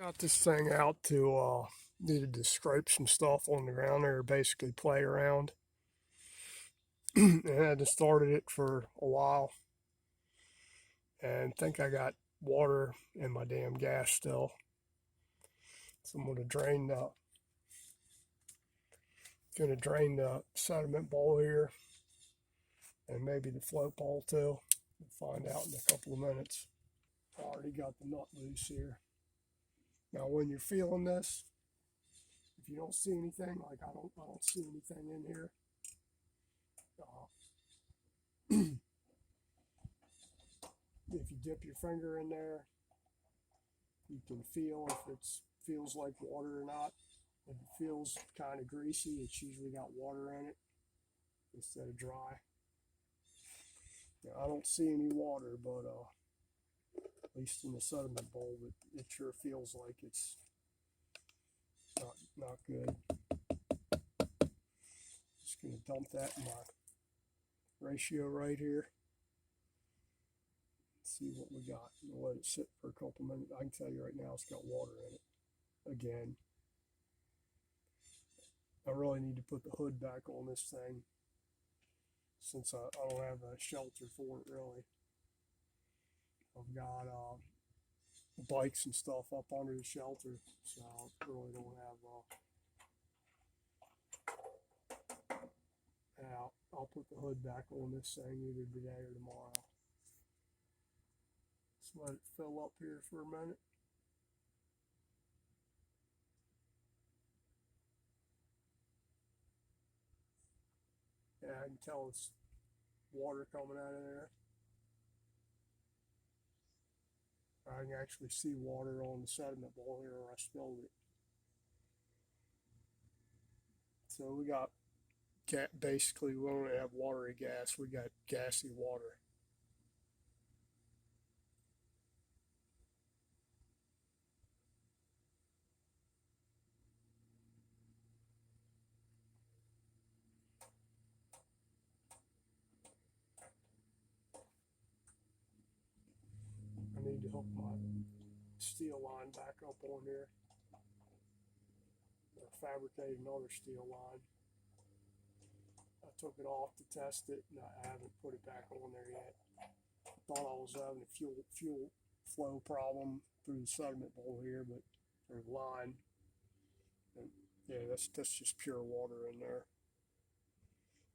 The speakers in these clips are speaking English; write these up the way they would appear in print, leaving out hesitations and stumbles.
Got this thing out to needed to scrape some stuff on the ground there, basically play around. And I hadn't started it for a while, and think I got water in my damn gas still. So I'm gonna drain the sediment bowl here, and maybe the float bowl too. We'll find out in a couple of minutes. I already got the nut loose here. Now, when you're feeling this, if you don't see anything, like I don't see anything in here. If you dip your finger in there, you can feel if it feels like water or not. If it feels kind of greasy, it's usually got water in it instead of dry. Now, I don't see any water, but at least in the sediment bowl, it sure feels like it's not good. Just gonna dump that in my ratio right here. See what we got. We'll let it sit for a couple minutes. I can tell you right now it's got water in it again. I really need to put the hood back on this thing since I don't have a shelter for it really. I've got bikes and stuff up under the shelter, so I really don't have yeah, I'll put the hood back on this thing either today or tomorrow. Just let it fill up here for a minute. Yeah, I can tell it's water coming out of there. I can actually see water on the sediment bowl here where I spilled it. So we got basically, we don't have watery gas, we got gassy water. I need to hook my steel line back up on here, or fabricate another steel line. I took it off to test it, and I haven't put it back on there yet. I thought I was having a fuel flow problem through the sediment bowl here, but there's line. And yeah, that's just pure water in there.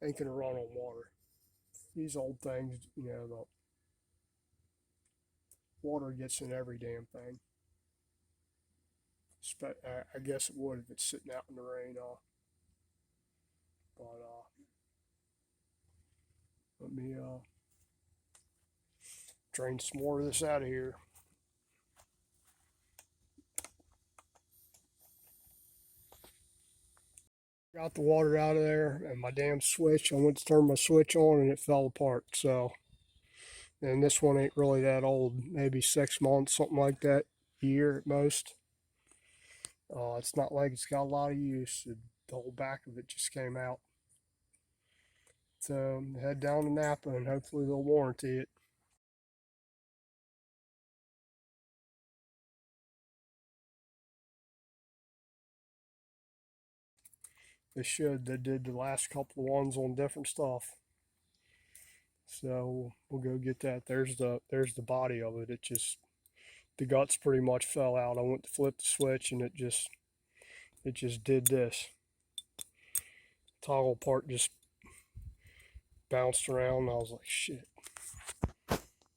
Ain't gonna run on water. These old things, you know, the water gets in every damn thing. I guess it would if it's sitting out in the rain. But let me drain some more of this out of here. Got the water out of there, and my damn switch, I went to turn my switch on and it fell apart. So, and this one ain't really that old, maybe 6 months, something like that, year at most. It's not like it's got a lot of use. The whole back of it just came out. So head down to NAPA and hopefully they'll warranty it. They should. They did the last couple of ones on different stuff. So we'll go get that. There's the body of it. The guts pretty much fell out. I went to flip the switch and it just did this. Toggle part just bounced around. I was like, shit.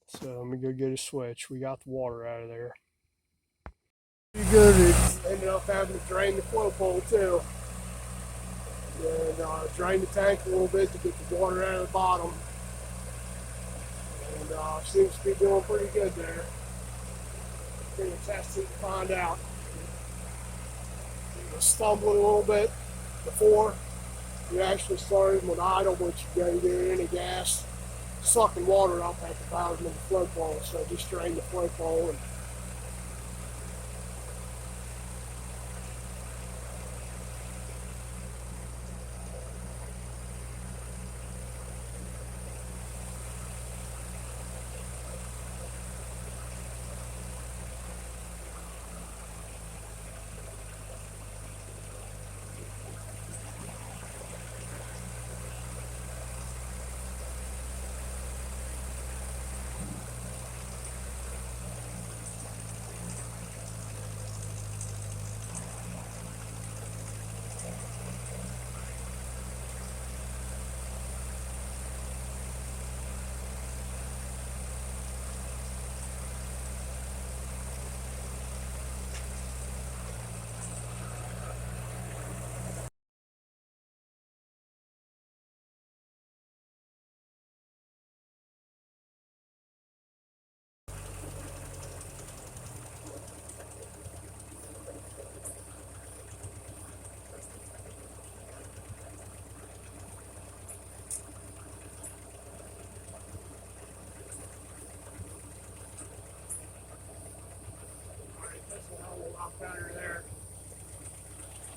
So let me go get a switch. We got the water out of there. Pretty good. It ended up having to drain the float bowl too. And drain the tank a little bit to get the water out of the bottom. And seems to be doing pretty good there. Gonna test it and find out. I was stumbling a little bit before you actually started with idle, but you go get any gas, sucking water up at the bottom of the float bowl. So just drain the float bowl and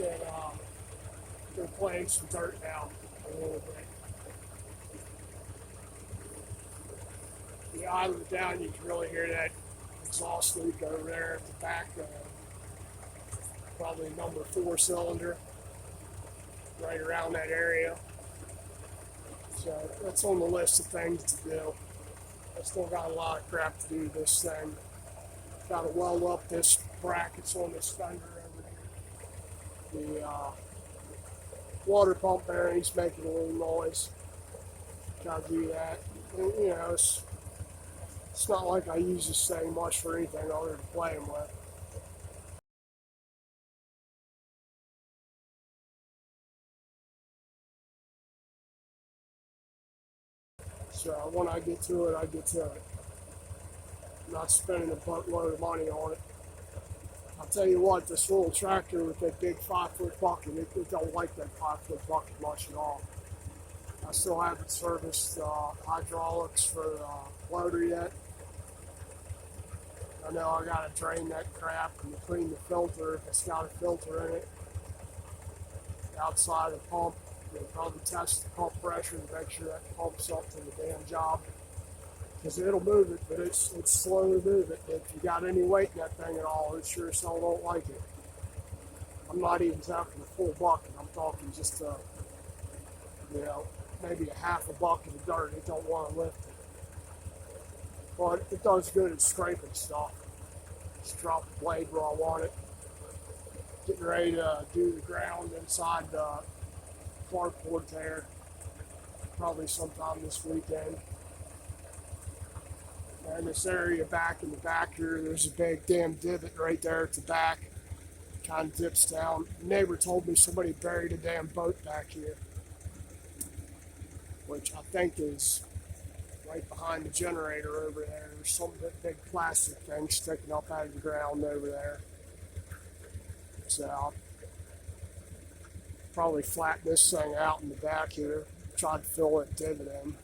and they're playing some dirt now a little bit. The island down, you can really hear that exhaust leak over there at the back, probably number 4 cylinder, right around that area. So that's on the list of things to do. I still got a lot of crap to do this thing. Got to weld up this brackets on this fender over here. The water pump bearing's making a little noise. Got to do that. And, you know, it's not like I use this thing much for anything other than playing with. So when I get to it, I get to it. I'm not spending a buttload of money on it. I'll tell you what, this little tractor with that big 5-foot bucket, it don't like that 5-foot bucket much at all. I still haven't serviced hydraulics for the loader yet. I know I gotta drain that crap and clean the filter if it's got a filter in it. Outside the pump, you'll probably test the pump pressure to make sure that pump's up to the damn job. Because it'll move it, but it's slow to move it. If you got any weight in that thing at all, it sure as hell don't like it. I'm not even talking a full bucket. I'm talking just maybe a half a bucket of dirt. It don't want to lift it. But it does good at scraping stuff. Just drop the blade where I want it. Getting ready to do the ground inside the carport there. Probably sometime this weekend. And this area back in the back here, there's a big damn divot right there at the back. Kind of dips down. The neighbor told me somebody buried a damn boat back here, which I think is right behind the generator over there. There's some big plastic thing sticking up out of the ground over there. So I'll probably flatten this thing out in the back here. Try to fill that divot in.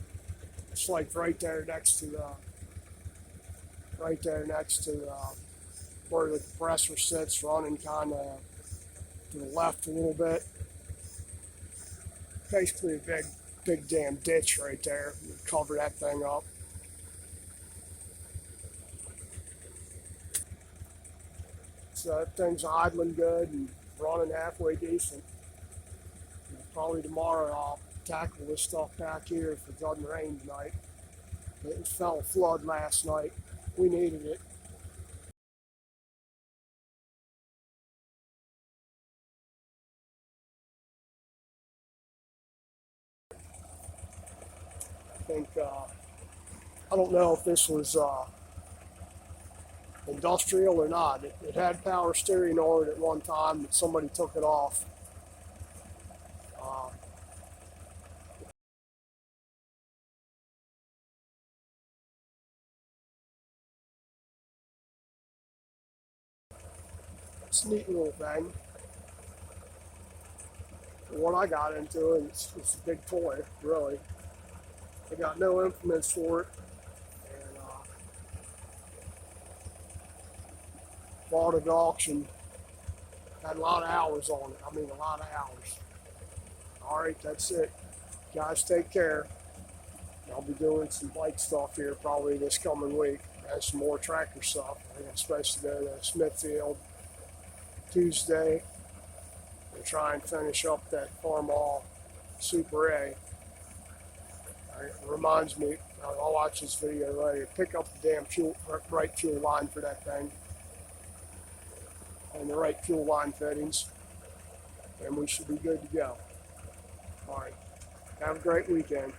It's like right there next to where the compressor sits, running kind of to the left a little bit. Basically a big damn ditch right there. Cover that thing up. So that thing's idling good and running halfway decent. Probably tomorrow I'll tackle this stuff back here if it doesn't rain tonight. It fell a flood last night. We needed it. I think, I don't know if this was industrial or not. It had power steering on it at one time, but somebody took it off. It's a neat little thing. What I got into it, it's a big toy, really. I got no implements for it, and bought it at auction. Had a lot of hours on it. I mean, a lot of hours. All right, that's it. Guys, take care. I'll be doing some bike stuff here probably this coming week. And some more tractor stuff. I think I'm supposed to go to Smithfield Tuesday and try and finish up that Farmall Super A. It reminds me, I'll watch this video later, pick up the damn right fuel line for that thing and the right fuel line fittings, and we should be good to go. All right, have a great weekend.